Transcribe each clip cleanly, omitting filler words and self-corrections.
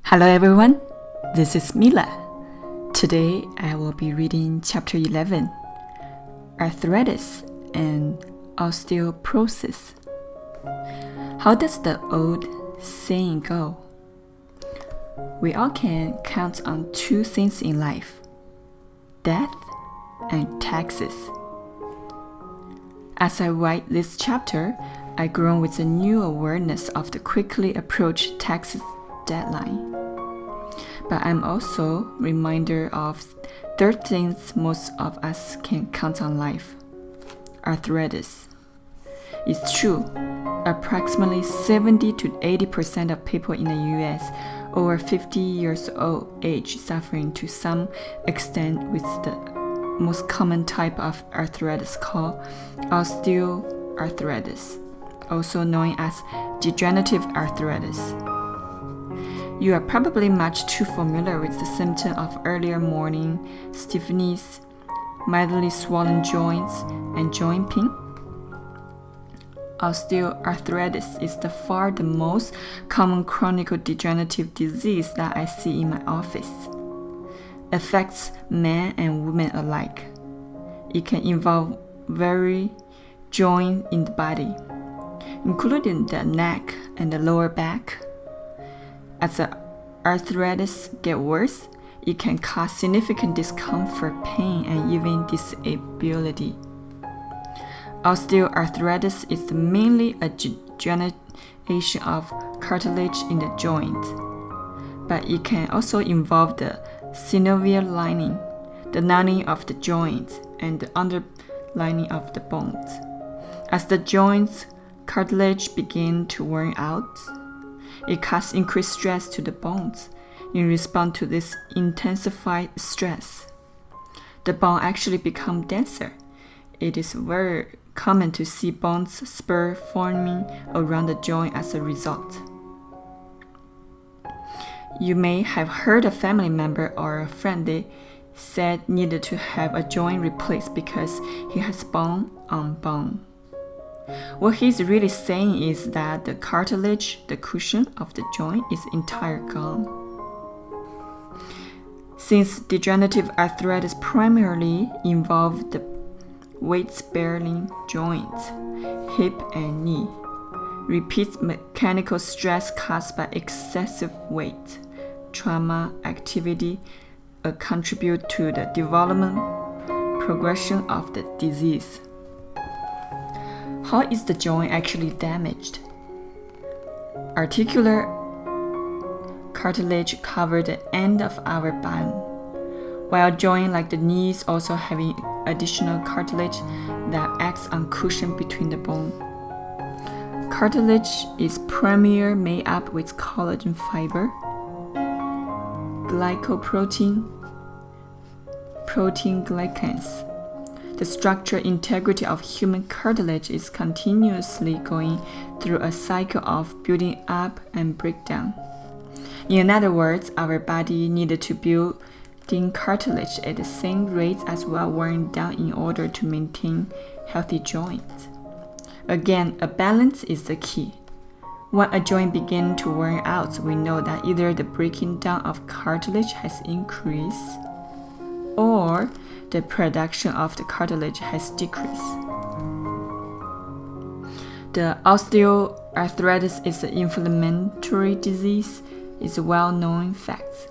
Hello everyone, this is Mila. Today I will be reading Chapter 11, Arthritis and Osteoporosis. How does the old saying go? We all can count on two things in life, death and taxes. As I write this chapter, I grow with a new awareness of the quickly approached taxes deadline. But I'm also reminded of third things most of us can count on life. Arthritis. It's true, approximately 70 to 80% of people in the US over 50 years old age suffering to some extent with the most common type of arthritis called osteoarthritis, also known as degenerative arthritis. You are probably much too familiar with the symptom of early morning stiffness, mildly swollen joints, and joint pain. Osteoarthritis is the far the most common chronic degenerative disease that I see in my office. It affects men and women alike. It can involve various joints in the body, including the neck and the lower back. As the arthritis gets worse, it can cause significant discomfort, pain, and even disability. Osteoarthritis is mainly a degeneration of cartilage in the joint, but it can also involve the synovial lining, the lining of the joint, and the underlining of the bones. As the joint's cartilage begins to wear out, it causes increased stress to the bones. In response to this intensified stress, the bone actually becomes denser. It is very common to see bones spur forming around the joint as a result. You may have heard a family member or a friend they said needed to have a joint replaced because he has bone on bone. What he's really saying is that the cartilage, the cushion of the joint, is entirely gone. Since degenerative arthritis primarily involves the weight-bearing joints, hip and knee, repeats mechanical stress caused by excessive weight, trauma, activity contribute to the development progression of the disease. How is the joint actually damaged? Articular cartilage covers the end of our bone, while joints like the knees also having additional cartilage that acts on cushion between the bone. Cartilage is primarily made up with collagen fiber, glycoprotein, protein glycans. The structural integrity of human cartilage is continuously going through a cycle of building up and breakdown. In other words, our body needed to build in cartilage at the same rate as well wearing down in order to maintain healthy joints. Again, a balance is the key. When a joint begins to wear out, we know that either the breaking down of cartilage has increased or the production of the cartilage has decreased. The osteoarthritis is an inflammatory disease. It's a well-known fact.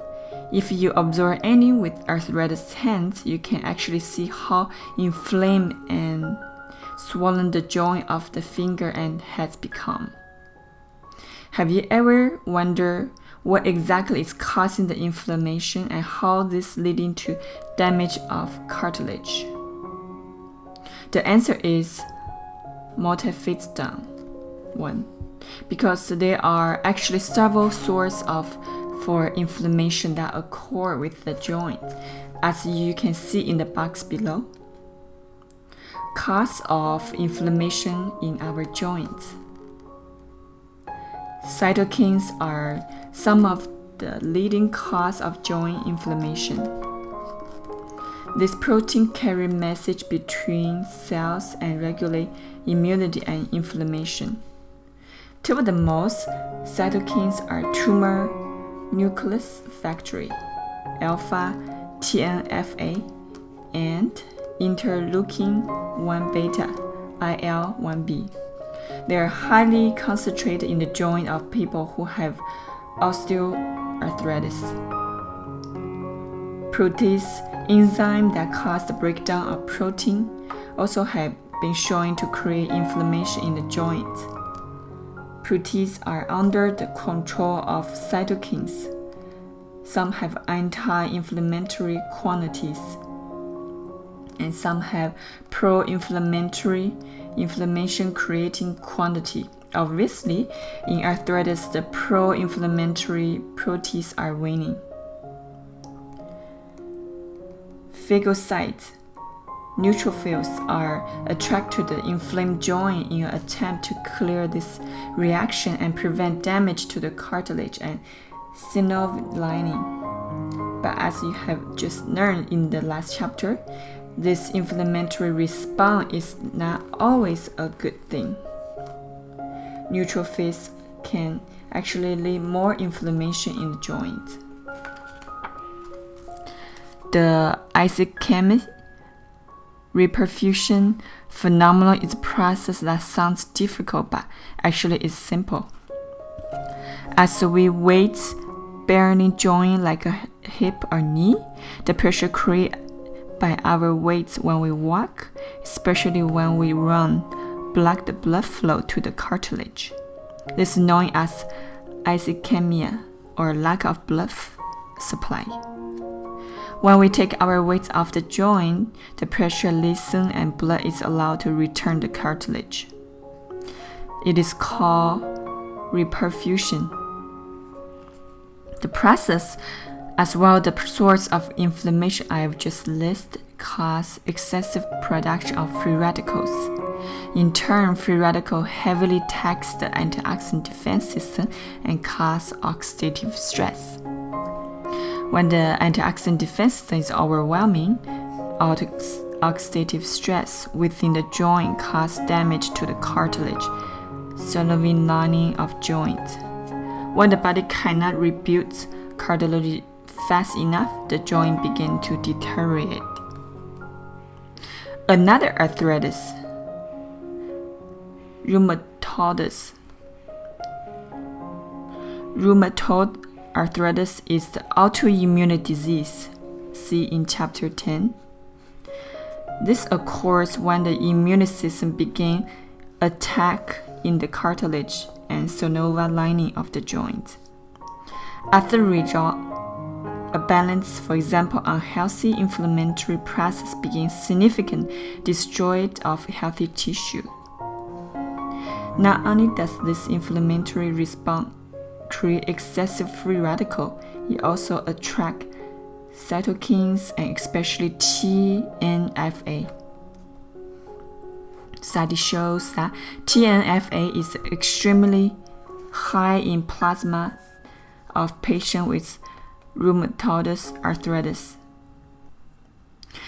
If you observe any with arthritis hands, you can actually see how inflamed and swollen the joint of the finger and has become. Have you ever wondered what exactly is causing the inflammation and how this is leading to damage of cartilage? The answer is multifaceted. 1. Because there are actually several sources for inflammation that occur with the joint, as you can see in the box below. Cause of inflammation in our joints. Cytokines are some of the leading cause of joint inflammation. This protein carry message between cells and regulate immunity and inflammation. Two of the most cytokines are tumor nucleus factor, alpha TNFA, and interleukin-1 beta, IL-1B. They are highly concentrated in the joint of people who have osteoarthritis. Protease enzyme that cause the breakdown of protein also have been shown to create inflammation in the joint. Proteases are under the control of cytokines. Some have anti-inflammatory qualities, and some have pro-inflammatory, inflammation-creating quality. Obviously, in arthritis, the pro-inflammatory proteases are winning. Phagocytes, neutrophils, are attracted to the inflamed joint in an attempt to clear this reaction and prevent damage to the cartilage and synovial lining. But as you have just learned in the last chapter, this inflammatory response is not always a good thing. Neutrophils can actually lead more inflammation in the joint. The ischemic reperfusion phenomenon is a process that sounds difficult but actually is simple. As we weight bearing joint like a hip or knee, the pressure created by our weights when we walk, especially when we run, block the blood flow to the cartilage. This is known as ischemia, or lack of blood supply. When we take our weights off the joint, the pressure lessens and blood is allowed to return to the cartilage. It is called reperfusion. The process, as well as the source of inflammation I have just listed, cause excessive production of free radicals. In turn, free radicals heavily tax the antioxidant defense system and cause oxidative stress. When the antioxidant defense system is overwhelming, oxidative stress within the joint causes damage to the cartilage, synovial lining of joint. When the body cannot rebuild cartilage fast enough, the joint begins to deteriorate. Another arthritis, rheumatoid. Rheumatoid arthritis is the autoimmune disease. See in chapter 10. This occurs when the immune system begins attack in the cartilage and synovial lining of the joint. As a result, a balanced, for example, unhealthy inflammatory process begins significant destroy of healthy tissue. Not only does this inflammatory response create excessive free radical, it also attracts cytokines and especially TNFA. Study shows that TNFA is extremely high in plasma of patients with rheumatoid arthritis.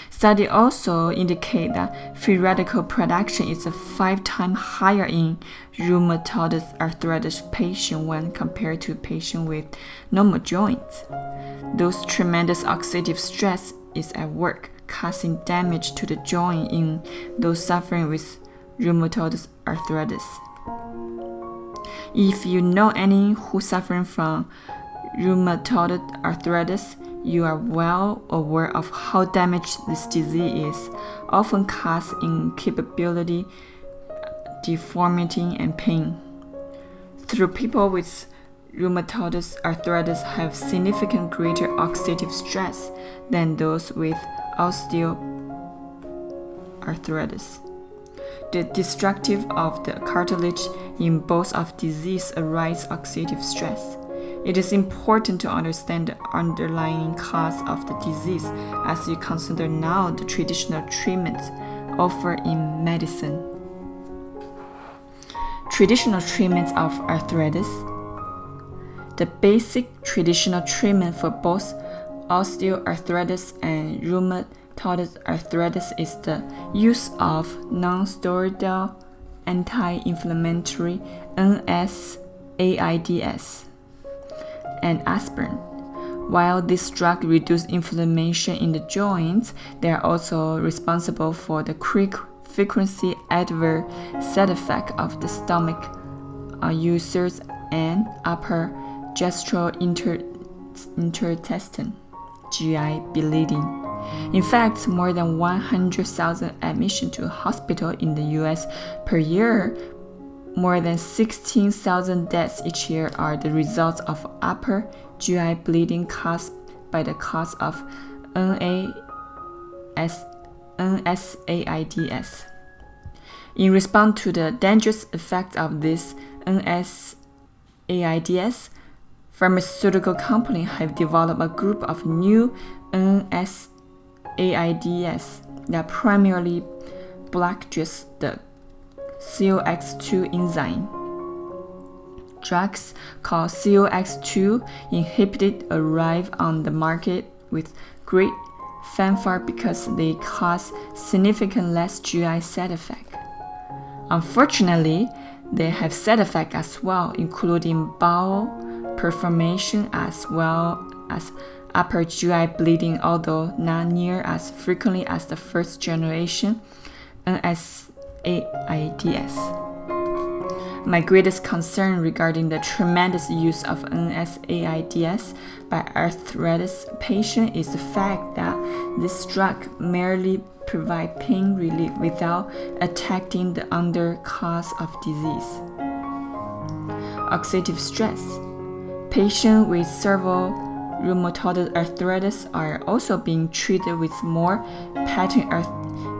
Study also indicate that free radical production is 5 times higher in rheumatoid arthritis patients when compared to patients with normal joints. Those tremendous oxidative stress is at work, causing damage to the joint in those suffering with rheumatoid arthritis. If you know any who suffering from rheumatoid arthritis, you are well aware of how damaged this disease is, often cause incapability, deformity, and pain. Through people with rheumatoid arthritis have significantly greater oxidative stress than those with osteoarthritis. The destructive of the cartilage in both of disease arise oxidative stress. It is important to understand the underlying cause of the disease as you consider now the traditional treatments offered in medicine. Traditional treatments of arthritis. The basic traditional treatment for both osteoarthritis and rheumatoid arthritis is the use of non-steroidal anti-inflammatory NSAIDs and aspirin. While these drugs reduce inflammation in the joints, they are also responsible for the frequency adverse side effect of the stomach ulcers and upper gastrointestinal GI bleeding. In fact, more than 100,000 admissions to hospital in the US per year, more than 16,000 deaths each year are the results of upper GI bleeding caused by the cause of NSAIDs. In response to the dangerous effects of this NSAIDs, pharmaceutical companies have developed a group of new NSAIDs that primarily block just the COX-2 enzyme. Drugs called COX-2 inhibitors arrive on the market with great fanfare because they cause significantly less GI side effects. Unfortunately, they have side effects as well, including bowel perforation as well as upper GI bleeding, although not near as frequently as the first generation NSAIDs. My greatest concern regarding the tremendous use of NSAIDs by arthritis patients is the fact that this drug merely provides pain relief without attacking the underlying cause of disease. Oxidative stress. Patients with severe rheumatoid arthritis are also being treated with more patent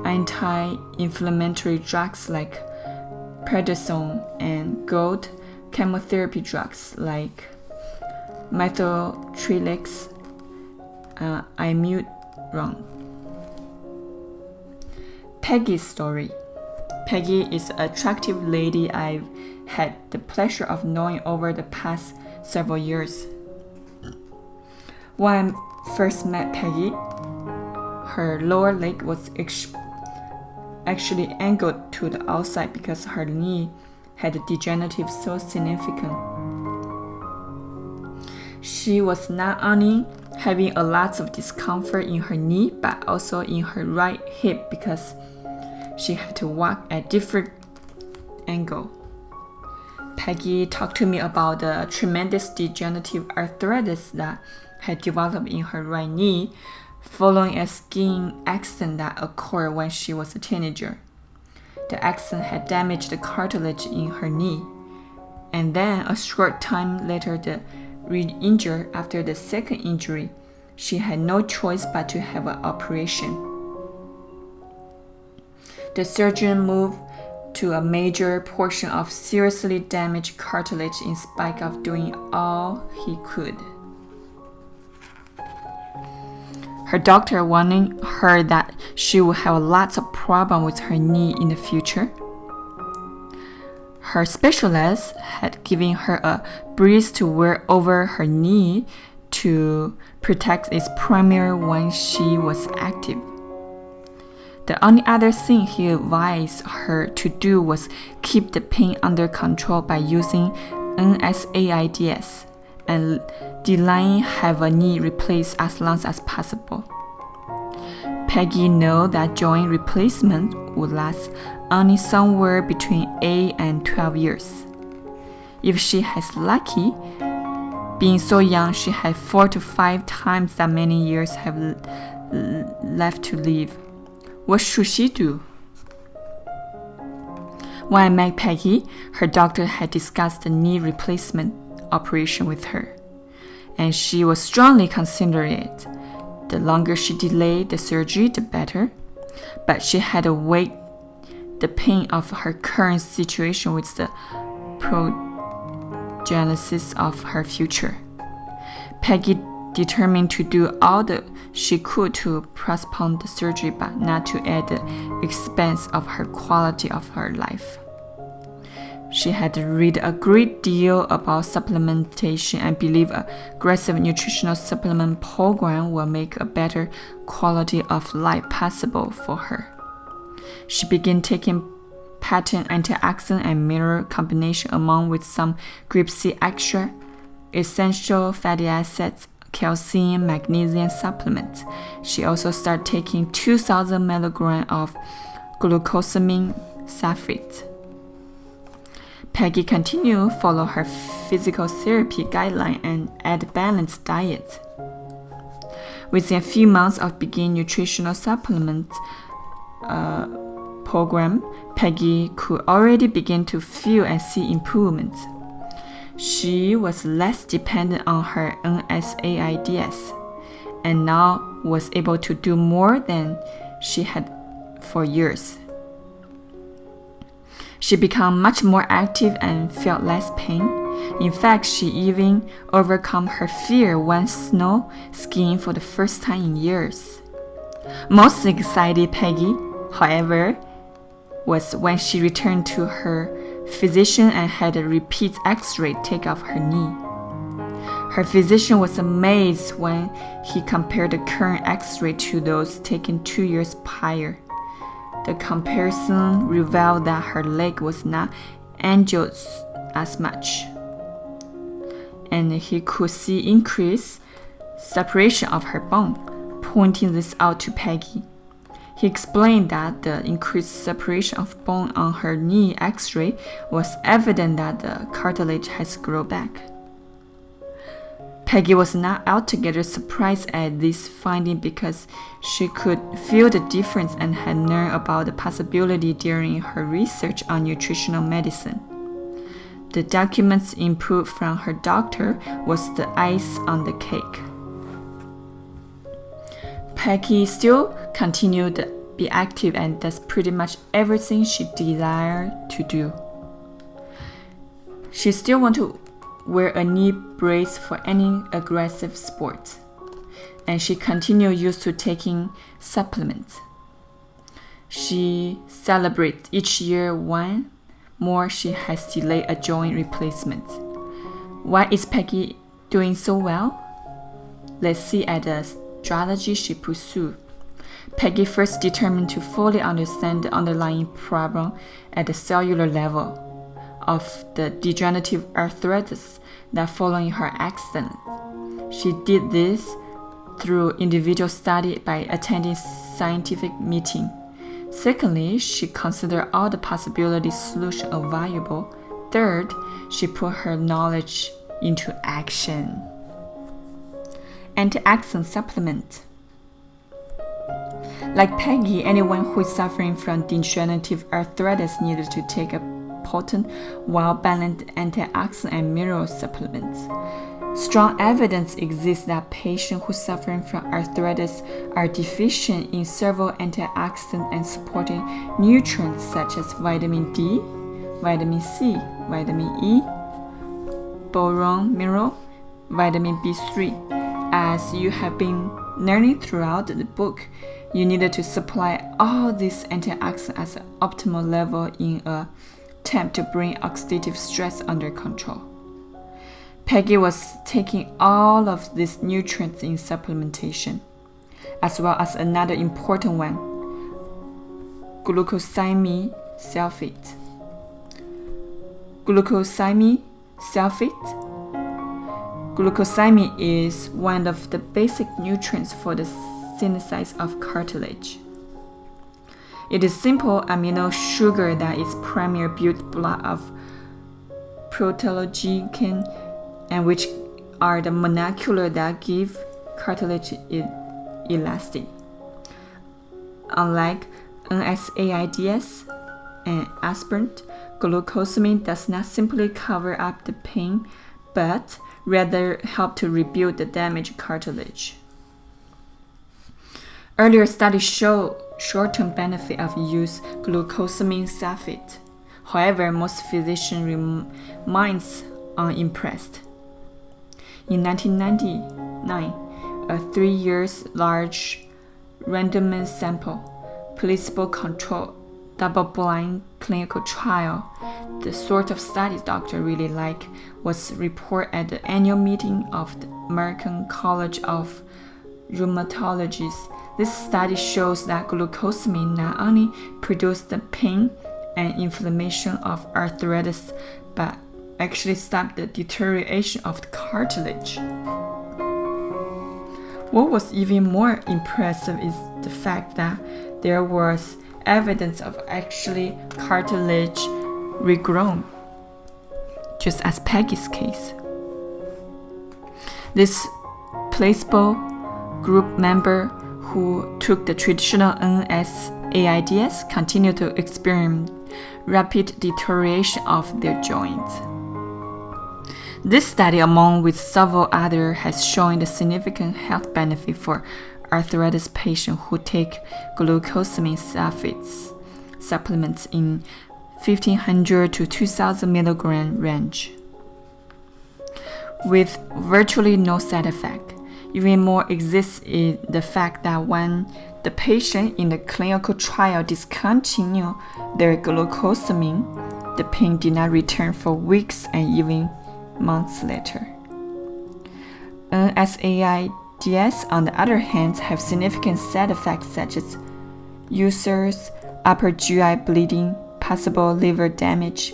anti-inflammatory drugs like prednisone and gold chemotherapy drugs like methotrexate, imuron. Peggy's story. Peggy is an attractive lady I've had the pleasure of knowing over the past several years. When I first met Peggy, her lower leg was actually angled to the outside because her knee had degenerative so significant. She was not only having a lot of discomfort in her knee, but also in her right hip because she had to walk at different angle. Peggy talked to me about the tremendous degenerative arthritis that had developed in her right knee following a skiing accident that occurred when she was a teenager. The accident had damaged the cartilage in her knee, and then a short time later the re-injured after the second injury. She had no choice but to have an operation. The surgeon moved to a major portion of seriously damaged cartilage in spite of doing all he could. Her doctor warning her that she would have lots of problems with her knee in the future. Her specialist had given her a brace to wear over her knee to protect its primary when she was active. The only other thing he advised her to do was keep the pain under control by using NSAIDs and delaying have a knee replaced as long as possible. Peggy knew that joint replacement would last only somewhere between 8 and 12 years. If she has lucky, being so young, she had 4 to 5 times that many years have left to live. What should she do? When I met Peggy, her doctor had discussed the knee replacement operation with her, and she was strongly considering it. The longer she delayed the surgery, the better, but she had to weigh the pain of her current situation with the prognosis of her future. Peggy determined to do all that she could to postpone the surgery, but not to add the expense of her quality of her life. She had read a great deal about supplementation and believed an aggressive nutritional supplement program will make a better quality of life possible for her. She began taking patent antioxidant and mineral combination along with some grape seed extract essential fatty acids, calcium, magnesium supplements. She also started taking 2,000 milligrams of glucosamine sulfate. Peggy continued to follow her physical therapy guideline and ate a balanced diet. Within a few months of beginning nutritional supplement program, Peggy could already begin to feel and see improvements. She was less dependent on her NSAIDs and now was able to do more than she had for years. She became much more active and felt less pain. In fact, she even overcome her fear when snow skiing for the first time in years. Most excited Peggy, however, was when she returned to her physician and had a repeat x-ray taken of her knee. Her physician was amazed when he compared the current x-ray to those taken 2 years prior. The comparison revealed that her leg was not injured as much, and he could see increased separation of her bone, pointing this out to Peggy. He explained that the increased separation of bone on her knee x-ray was evident that the cartilage has grown back. Peggy was not altogether surprised at this finding because she could feel the difference and had learned about the possibility during her research on nutritional medicine. The documents input from her doctor was the ice on the cake. Peggy still continued to be active and does pretty much everything she desired to do. She still wants to wear a knee brace for any aggressive sport, and she continued used to taking supplements. She celebrates each year one more she has delayed a joint replacement. Why is Peggy doing so well? Let's see at the strategy she pursued. Peggy first determined to fully understand the underlying problem at the cellular level of the degenerative arthritis that following her accident. She did this through individual study by attending scientific meeting. Secondly, she considered all the possibility solutions available. Third, she put her knowledge into action. Antioxidant supplement. Like Peggy, anyone who is suffering from degenerative arthritis needed to take a potent, well-balanced antioxidant and mineral supplements. Strong evidence exists that patients who suffer from arthritis are deficient in several antioxidant and supporting nutrients such as vitamin D, vitamin C, vitamin E, boron mineral, vitamin B3. As you have been learning throughout the book, you needed to supply all these antioxidants at an optimal level in an attempt to bring oxidative stress under control. Peggy was taking all of these nutrients in supplementation, as well as another important one, glucosamine sulfate. Glucosamine is one of the basic nutrients for the synthesis of cartilage. It is simple amino sugar that is primary built block of proteoglycan, and which are the molecules that give cartilage elasticity. Unlike NSAIDs and aspirin, glucosamine does not simply cover up the pain, but rather help to rebuild the damaged cartilage. Earlier studies show short-term benefit of use glucosamine sulfate. However, most physicians remains unimpressed. In 1999, a 3-year large randomized sample, placebo-controlled, double-blind clinical trial, the sort of studies doctors really like, was reported at the annual meeting of the American College of Rheumatology. This study shows that glucosamine not only produces the pain and inflammation of arthritis, but actually stop the deterioration of the cartilage. What was even more impressive is the fact that there was evidence of actually cartilage regrown, just as Peggy's case. This placebo group member who took the traditional NSAIDs continued to experience rapid deterioration of their joints. This study, along with several others, has shown the significant health benefit for arthritis patients who take glucosamine sulfate supplements in 1500 to 2000 milligram range, with virtually no side effect. Even more exists is the fact that when the patient in the clinical trial discontinued their glucosamine, the pain did not return for weeks and even months later. NSAIDs, on the other hand, have significant side effects such as ulcers, upper GI bleeding, possible liver damage.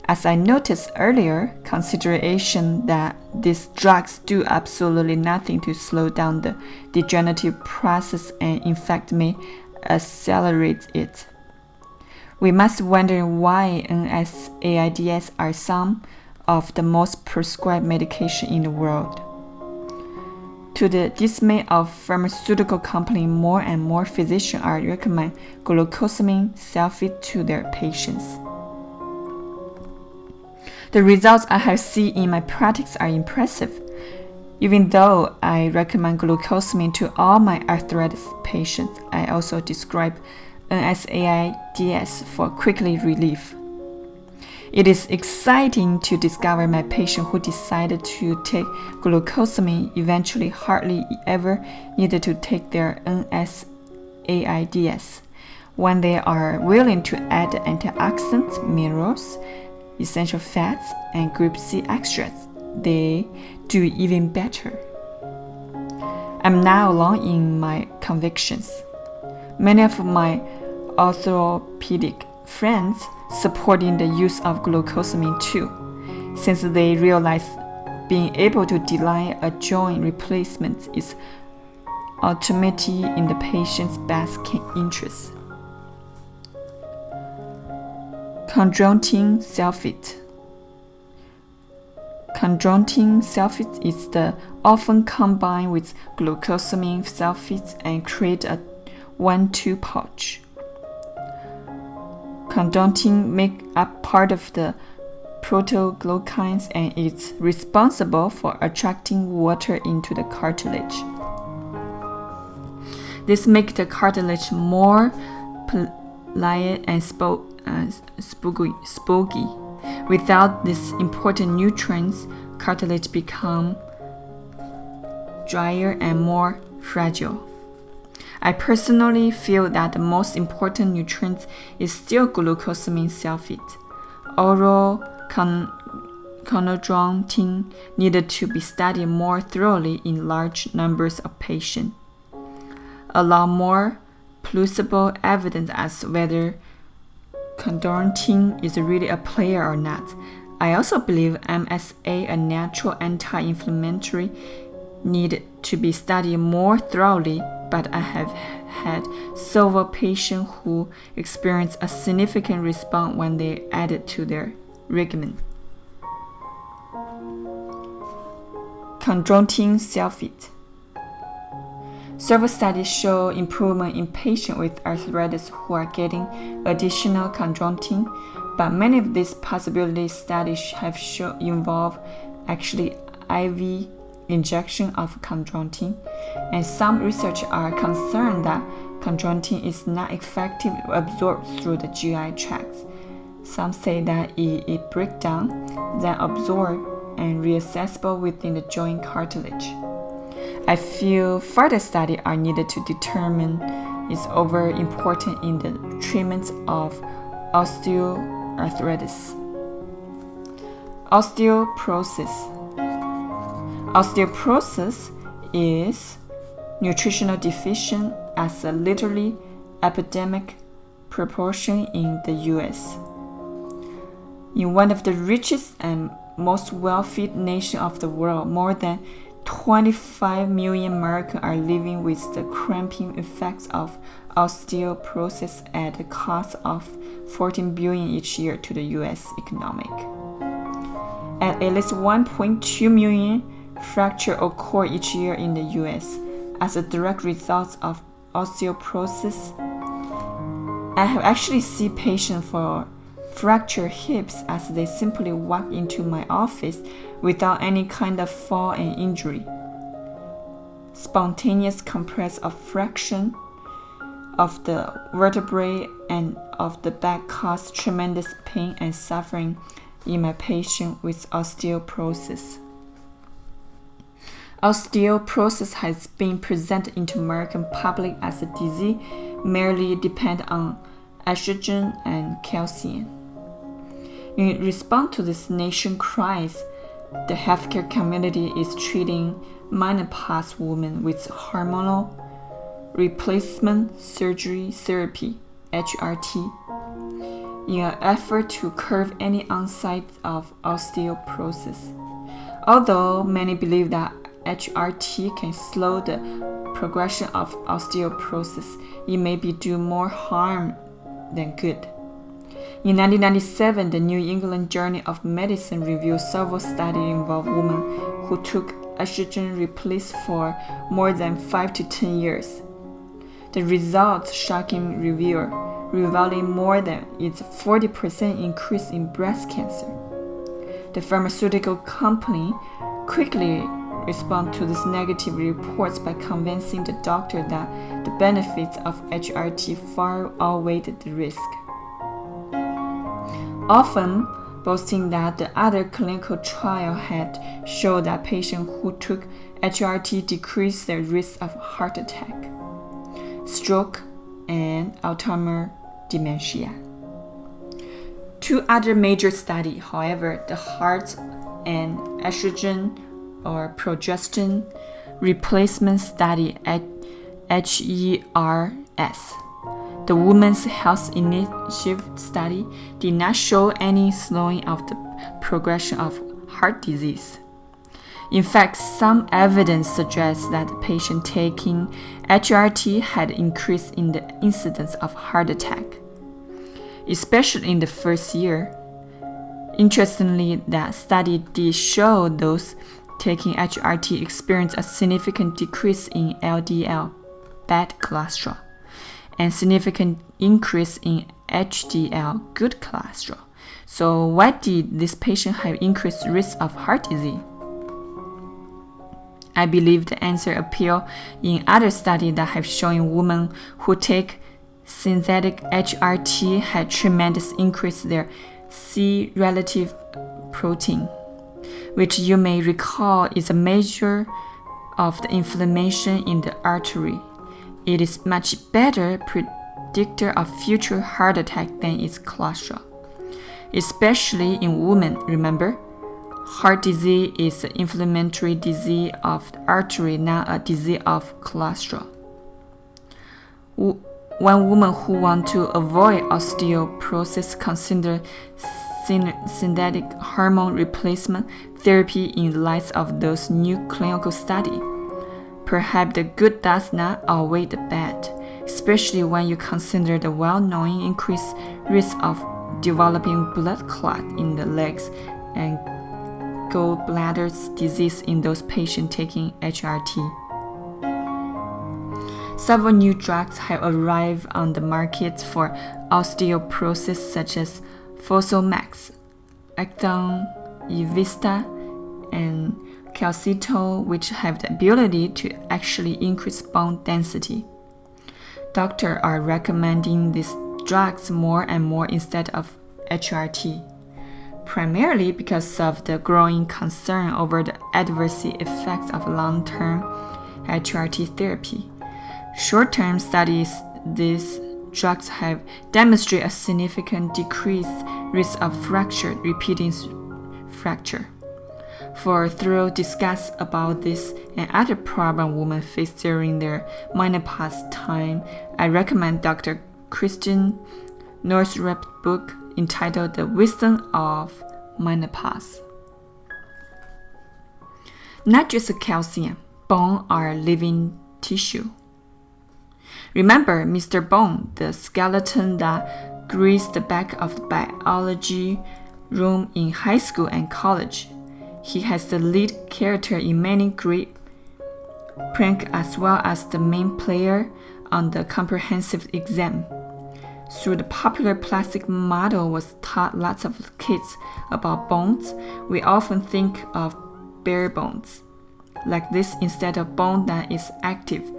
As I noticed earlier, consideration that these drugs do absolutely nothing to slow down the degenerative process and in fact may accelerate it. We must wonder why NSAIDs are some of the most prescribed medication in the world. To the dismay of pharmaceutical companies, more and more physicians are recommending glucosamine sulfate to their patients. The results I have seen in my practice are impressive. Even though I recommend glucosamine to all my arthritis patients, I also describe NSAIDs for quickly relief. It is exciting to discover my patient who decided to take glucosamine eventually hardly ever needed to take their NSAIDs. When they are willing to add antioxidants, minerals, essential fats, and group C extracts, they do even better. I'm now alone in my convictions. Many of my orthopedic friends supporting the use of glucosamine too, since they realize being able to delay a joint replacement is ultimately in the patient's best interest. Chondroitin sulfate. Chondroitin sulfate is often combined with glucosamine sulfate and create a 1-2 pouch. Chondroitin make up part of the proteoglycans and is responsible for attracting water into the cartilage. This makes the cartilage more pliant and spooky. Without these important nutrients, cartilage becomes drier and more fragile. I personally feel that the most important nutrient is still glucosamine sulfate. Oral chondroitin needed to be studied more thoroughly in large numbers of patients. Allow more plausible evidence as to whether chondroitin is really a player or not. I also believe MSA, a natural anti-inflammatory, need to be studied more thoroughly, but I have had several patients who experienced a significant response when they added to their regimen. Chondroitin sulfate. Several studies show improvement in patients with arthritis who are getting additional chondroitin, but many of these possibility studies have involved actually IV injection of chondroitin, and some researchers are concerned that chondroitin is not effectively absorbed through the GI tract. Some say that it breaks down, then absorbed and reaccessible within the joint cartilage. I feel further studies are needed to determine its over important in the treatment of osteoarthritis. Osteoporosis. Osteoporosis is nutritional deficient as a literally epidemic proportion in the US. In one of the richest and most wealthy nations of the world, more than 25 million Americans are living with the cramping effects of osteoporosis at a cost of $14 billion each year to the U.S. economy. At least 1.2 million fractures occur each year in the U.S. as a direct result of osteoporosis. I have actually seen patients for fractured hips as they simply walk into my office without any kind of fall and injury. Spontaneous compress of fraction of the vertebrae and of the back cause tremendous pain and suffering in my patient with osteoporosis. Osteoporosis has been presented into American public as a disease merely dependent on estrogen and calcium. In response to this nation crisis, the healthcare community is treating menopause women with hormonal replacement surgery therapy, HRT, in an effort to curb any onset of osteoporosis. Although many believe that HRT can slow the progression of osteoporosis, it may be do more harm than good. In 1997, the New England Journal of Medicine reviewed several studies involving women who took estrogen replacement for more than 5 to 10 years. The results shocking revealing more than its 40% increase in breast cancer. The pharmaceutical company quickly responded to these negative reports by convincing the doctor that the benefits of HRT far outweighed the risk, often boasting that the other clinical trial had showed that patients who took HRT decreased their risk of heart attack, stroke, and Alzheimer's dementia. Two other major studies, however, the heart and estrogen or progesterone replacement study at HERS, the Women's Health Initiative study, did not show any slowing of the progression of heart disease. In fact, some evidence suggests that the patient taking HRT had increase in the incidence of heart attack, especially in the first year. Interestingly, that study did show those taking HRT experienced a significant decrease in LDL, bad cholesterol, and significant increase in HDL, good cholesterol. So why did this patient have increased risk of heart disease? I believe the answer appears in other studies that have shown women who take synthetic HRT had tremendous increase their C-relative protein, which you may recall is a measure of the inflammation in the artery. It is much better predictor of future heart attack than its cholesterol, especially in women. Remember, heart disease is an inflammatory disease of the artery, not a disease of cholesterol. One woman who wants to avoid osteoporosis consider synthetic hormone replacement therapy in light of those new clinical studies. Perhaps the good does not outweigh the bad, especially when you consider the well-known increased risk of developing blood clot in the legs and gallbladder disease in those patients taking HRT. Several new drugs have arrived on the market for osteoporosis, such as Fosamax, Acton, Evista, and Calcitol, which have the ability to actually increase bone density. Doctors are recommending these drugs more and more instead of HRT, primarily because of the growing concern over the adverse effects of long-term HRT therapy. Short-term studies, these drugs have demonstrated a significant decreased risk of fracture, repeating fracture. For a thorough discussion about this and other problems women face during their menopause time, I recommend Dr. Kristen Northrup's book, entitled The Wisdom of Menopause. Not just calcium, bone are living tissue. Remember Mr. Bone, the skeleton that graced the back of the biology room in high school and college. He has the lead character in many great pranks as well as the main player on the comprehensive exam. Through the popular plastic model was taught lots of kids about bones, we often think of bare bones. Like this instead of bone that is active.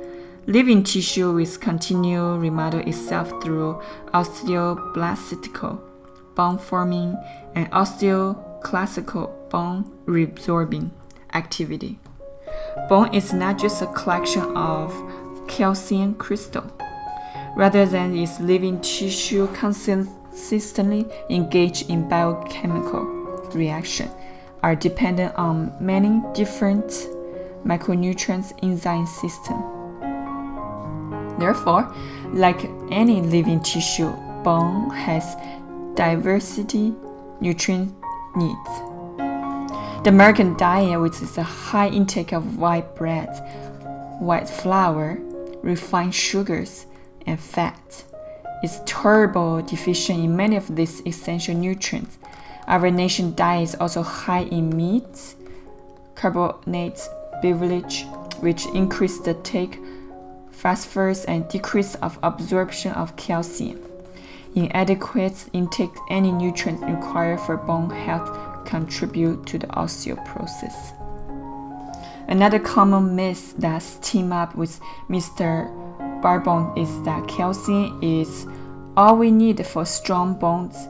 Living tissue which continue remodel itself through osteoblastical bone forming and osteoclassical bone resorbing activity. Bone is not just a collection of calcium crystal. Rather than its living tissue consistently engaged in biochemical reaction, are dependent on many different micronutrients enzyme system. Therefore, like any living tissue, bone has diversity nutrient needs. The American diet, which is a high intake of white bread, white flour, refined sugars, and fat, is terribly deficient in many of these essential nutrients. Our nation diet is also high in meats, carbonates, beverage, which increase the take phosphorus and decrease of absorption of calcium. Inadequate intake any nutrients required for bone health contribute to the osteoporosis. Another common myth that's teamed up with Mr. Barbone is that calcium is all we need for strong bones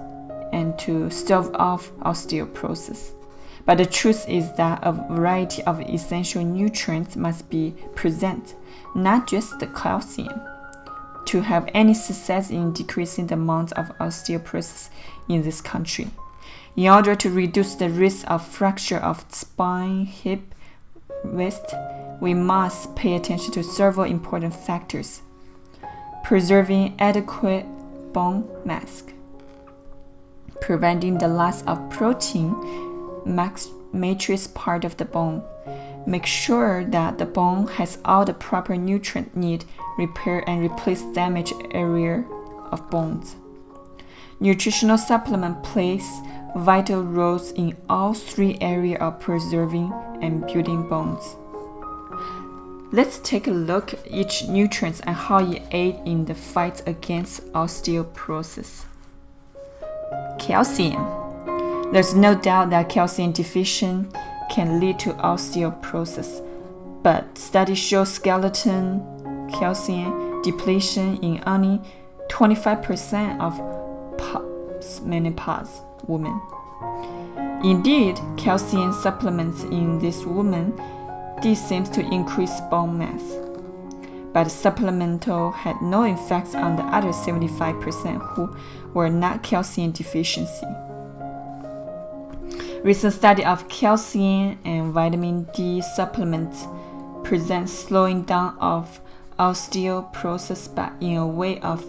and to stave off osteoporosis. But the truth is that a variety of essential nutrients must be present, not just the calcium, to have any success in decreasing the amount of osteoporosis in this country. In order to reduce the risk of fracture of spine, hip, wrist, we must pay attention to several important factors. Preserving adequate bone mass, preventing the loss of protein matrix part of the bone. Make sure that the bone has all the proper nutrient need, repair and replace damaged area of bones. Nutritional supplement plays vital roles in all three areas of preserving and building bones. Let's take a look at each nutrient and how it aids in the fight against osteoporosis. Calcium. There's no doubt that calcium deficiency can lead to osteoporosis, but studies show skeleton calcium depletion in only 25% of post-menopause women. Indeed, calcium supplements in this woman this seems to increase bone mass, but supplemental had no effects on the other 75% who were not calcium deficiency. Recent study of calcium and vitamin D supplements present slowing down of osteoporosis, but in a way of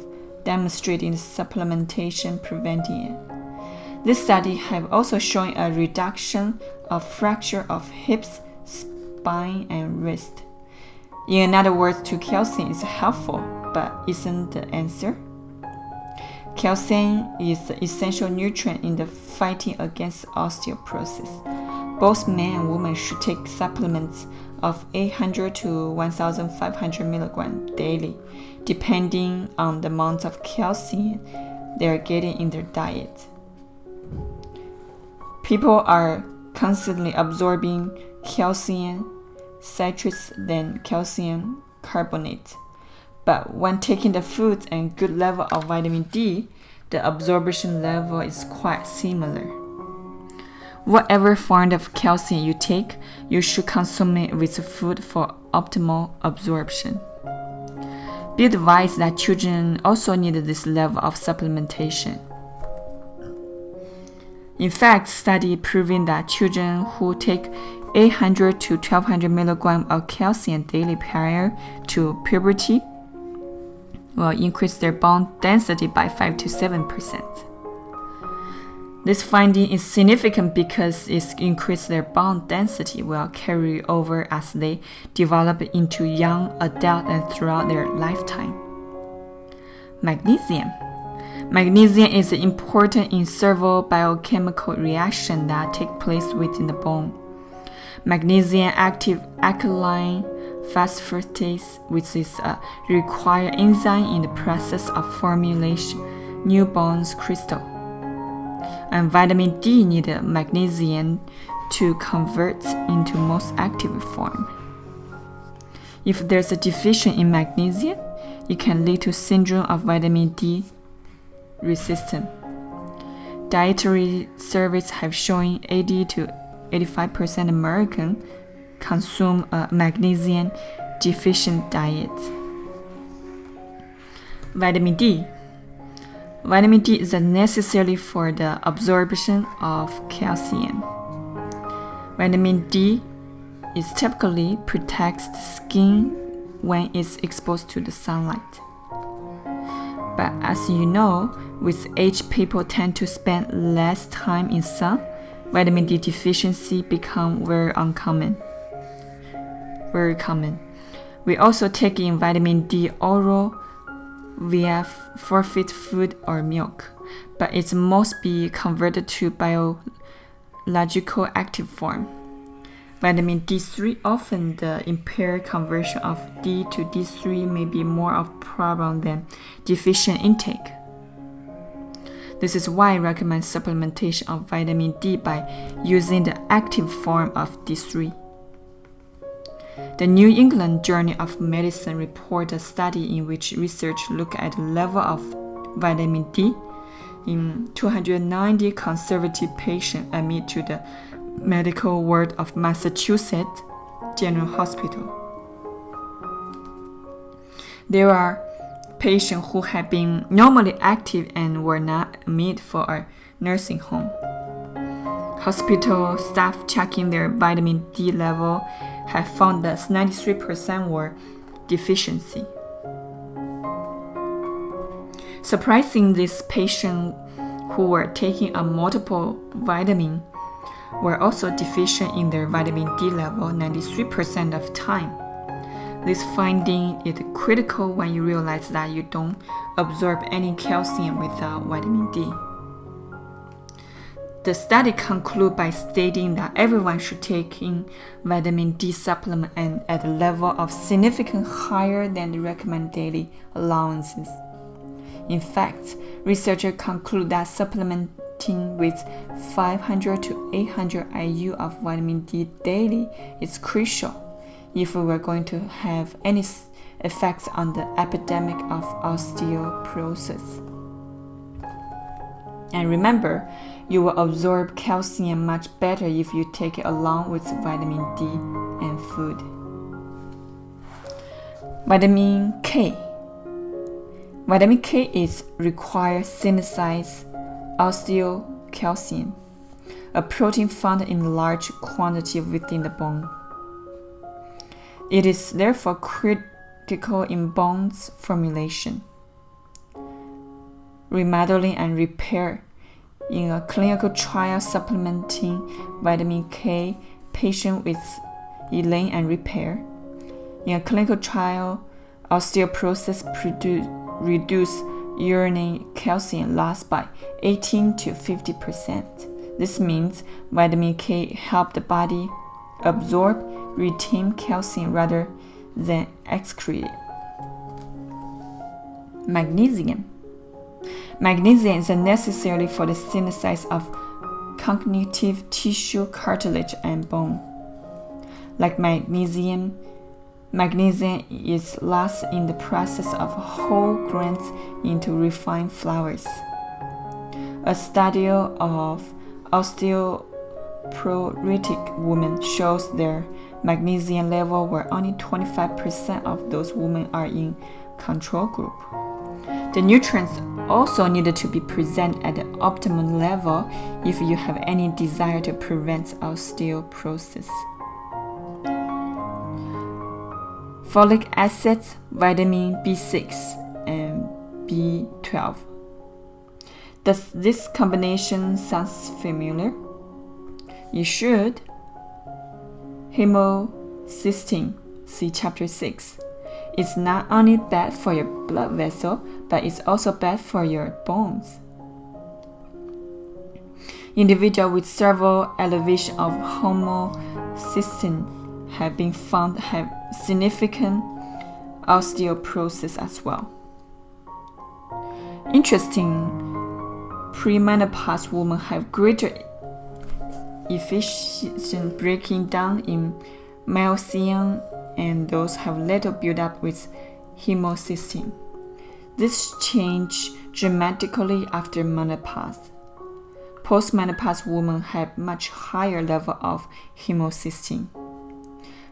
demonstrating supplementation preventing it. This study have also shown a reduction of fracture of hips, spine, and wrist. In other words, calcium is helpful, but isn't the answer. Calcium is the essential nutrient in the fighting against osteoporosis. Both men and women should take supplements of 800 to 1,500 milligrams daily, depending on the amount of calcium they are getting in their diet. People are constantly absorbing calcium citrates than calcium carbonate. But when taking the food and good level of vitamin D, the absorption level is quite similar. Whatever form of calcium you take, you should consume it with food for optimal absorption. Be advised that children also need this level of supplementation. In fact, study proving that children who take 800 to 1200 milligrams of calcium daily prior to puberty will increase their bone density by 5 to 7%. This finding is significant because it increases their bone density will carry over as they develop into young adults and throughout their lifetime. Magnesium. Magnesium is important in several biochemical reactions that take place within the bone. Magnesium active alkaline phosphatase, which is a required enzyme in the process of formulation new bone crystal. And vitamin D needs magnesium to convert into most active form. If there's a deficiency in magnesium, it can lead to syndrome of vitamin D resistance. Dietary surveys have shown 80 to 85% Americans consume a magnesium deficient diet. Vitamin D. Vitamin D is necessary for the absorption of calcium. Vitamin D is typically protects the skin when it's exposed to the sunlight. But as you know, with age, people tend to spend less time in sun. Vitamin D deficiency become very common. We also take in vitamin D oral via fortified food or milk, but it must be converted to biological active form. Vitamin D3, often the impaired conversion of D to D3 may be more of a problem than deficient intake. This is why I recommend supplementation of vitamin D by using the active form of D3. The New England Journal of Medicine reported a study in which researchers looked at the level of vitamin D in 290 conservative patients admitted to the Medical Ward of Massachusetts General Hospital. There are patients who had been normally active and were not admitted for a nursing home. Hospital staff checking their vitamin D level have found that 93% were deficiency. Surprising, these patients who were taking a multiple vitamin were also deficient in their vitamin D level 93% of time. This finding is critical when you realize that you don't absorb any calcium without vitamin D. The study concludes by stating that everyone should take in vitamin D supplement and at a level of significantly higher than the recommended daily allowances. In fact, researchers conclude that supplementing with 500 to 800 IU of vitamin D daily is crucial if we are going to have any effects on the epidemic of osteoporosis. And remember, you will absorb calcium much better if you take it along with vitamin D and food. Vitamin K. Vitamin K is required synthesized osteocalcium, a protein found in large quantity within the bone. It is therefore critical in bones formulation, remodeling, and repair. In a clinical trial supplementing vitamin K patient with healing and repair, in a clinical trial, osteoporosis reduced urinary calcium loss by 18 to 50%. This means vitamin K helps the body absorb, retain calcium rather than excrete it. Magnesium. Magnesium is necessary for the synthesis of connective tissue, cartilage, and bone. Like magnesium is lost in the process of whole grains into refined flours. A study of osteoporotic women shows their magnesium level where only 25% of those women are in control group. The nutrients also needed to be present at the optimal level if you have any desire to prevent osteoporosis. Folic acid, vitamin B6, and B12. Does this combination sound familiar? You should. Homocysteine, see chapter 6. It's not only bad for your blood vessel, but it's also bad for your bones. Individuals with several elevation of homocysteine have been found to have significant osteoporosis as well. Interesting, premenopause women have greater efficiency breaking down in myosin, and those have little buildup with homocysteine. This changed dramatically after menopause. Postmenopause women have much higher level of homocysteine.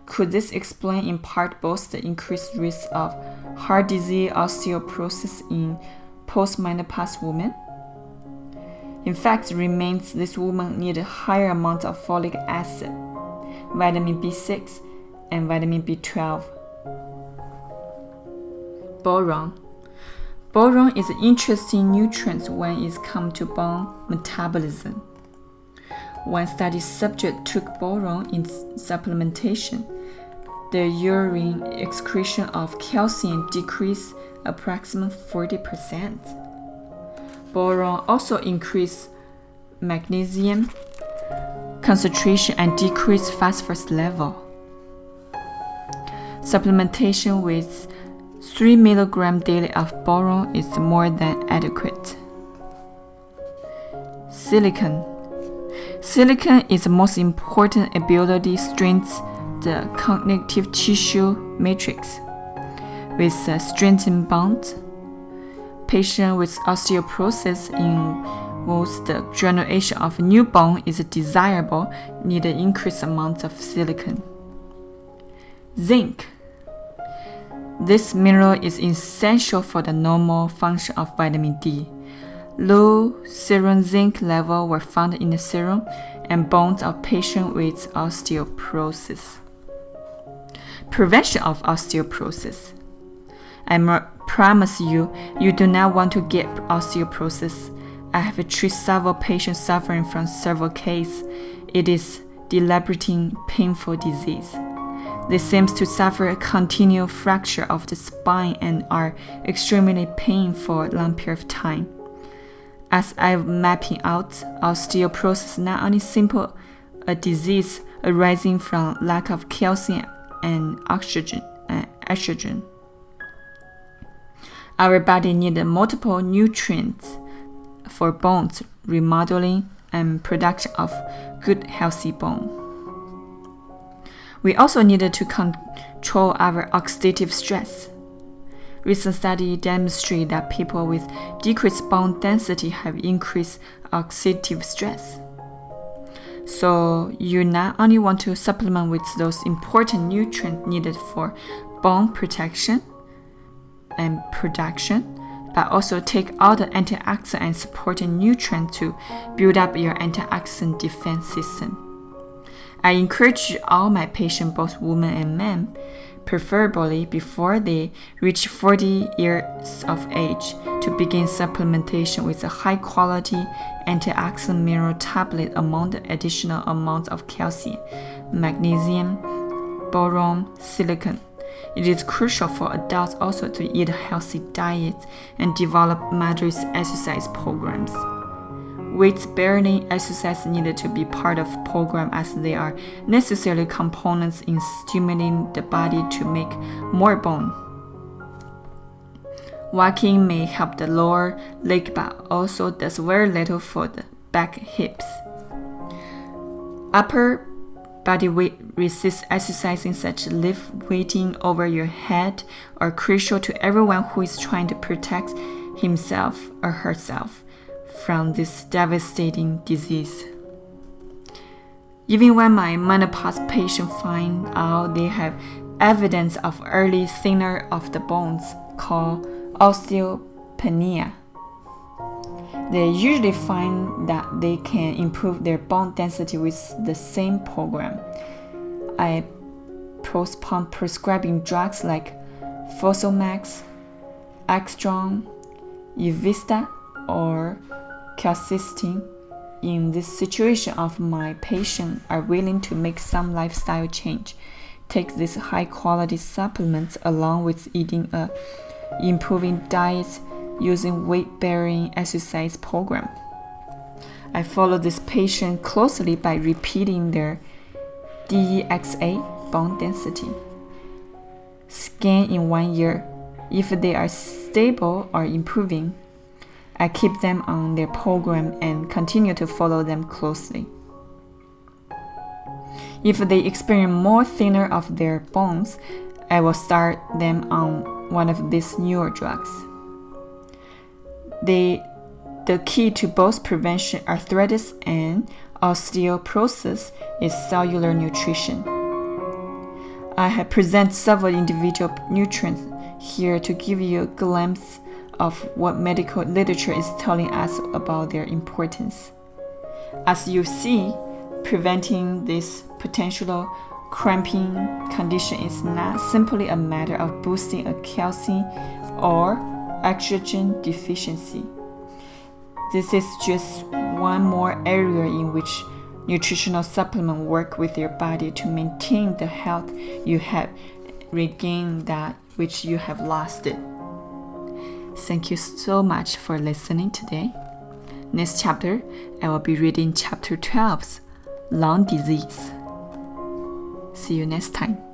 Could this explain in part both the increased risk of heart disease osteoporosis in postmenopause women? In fact, it remains these women need a higher amount of folic acid, vitamin B6, and vitamin B12. Boron. Boron is an interesting nutrient when it comes to bone metabolism. One study subject took boron in supplementation. The urine excretion of calcium decreased approximately 40%. Boron also increased magnesium concentration and decreased phosphorus level. Supplementation with 3 mg daily of boron is more than adequate. Silicon. Silicon is the most important ability strengthens the connective tissue matrix. With a strengthened bond, patients with osteoporosis in which the generation of new bone is desirable need an increased amount of silicon. Zinc. This mineral is essential for the normal function of vitamin D. Low serum zinc levels were found in the serum and bones of patients with osteoporosis. Prevention of osteoporosis. I promise you do not want to get osteoporosis. I have treated several patients suffering from several cases. It is debilitating, painful disease. They seem to suffer a continual fracture of the spine and are extremely painful for a long period of time. As I'm mapping out, osteoporosis is not only simply a disease arising from lack of calcium and oxygen. Our body needs multiple nutrients for bones remodeling and production of good healthy bone. We also needed to control our oxidative stress. Recent studies demonstrate that people with decreased bone density have increased oxidative stress. So you not only want to supplement with those important nutrients needed for bone protection and production, but also take all the antioxidant and supporting nutrients to build up your antioxidant defense system. I encourage all my patients, both women and men, preferably before they reach 40 years of age, to begin supplementation with a high-quality antioxidant mineral tablet among the additional amounts of calcium, magnesium, boron, silicon. It is crucial for adults also to eat a healthy diet and develop moderate exercise programs. Weight-bearing exercise needed to be part of the program as they are necessary components in stimulating the body to make more bone. Walking may help the lower leg but also does very little for the back hips. Upper body weight resist exercising such lift weighting over your head are crucial to everyone who is trying to protect himself or herself from this devastating disease. Even when my menopause patients find out they have evidence of early thinner of the bones called osteopenia, they usually find that they can improve their bone density with the same program. I postpone prescribing drugs like Fosamax, Extron, Evista, or calcitonin. In this situation of my patient are willing to make some lifestyle change, take these high-quality supplements along with eating a improving diet using weight-bearing exercise program. I follow this patient closely by repeating their DEXA bone density scan in 1 year. If they are stable or improving, I keep them on their program and continue to follow them closely. If they experience more thinner of their bones, I will start them on one of these newer drugs. The key to both prevention arthritis and osteoporosis is cellular nutrition. I have presented several individual nutrients here to give you a glimpse of what medical literature is telling us about their importance. As you see, preventing this potential cramping condition is not simply a matter of boosting a calcium or oxygen deficiency. This is just one more area in which nutritional supplements work with your body to maintain the health you have, regain that which you have lost it. Thank you so much for listening today. Next chapter, I will be reading chapter 12, lung disease. See you next time.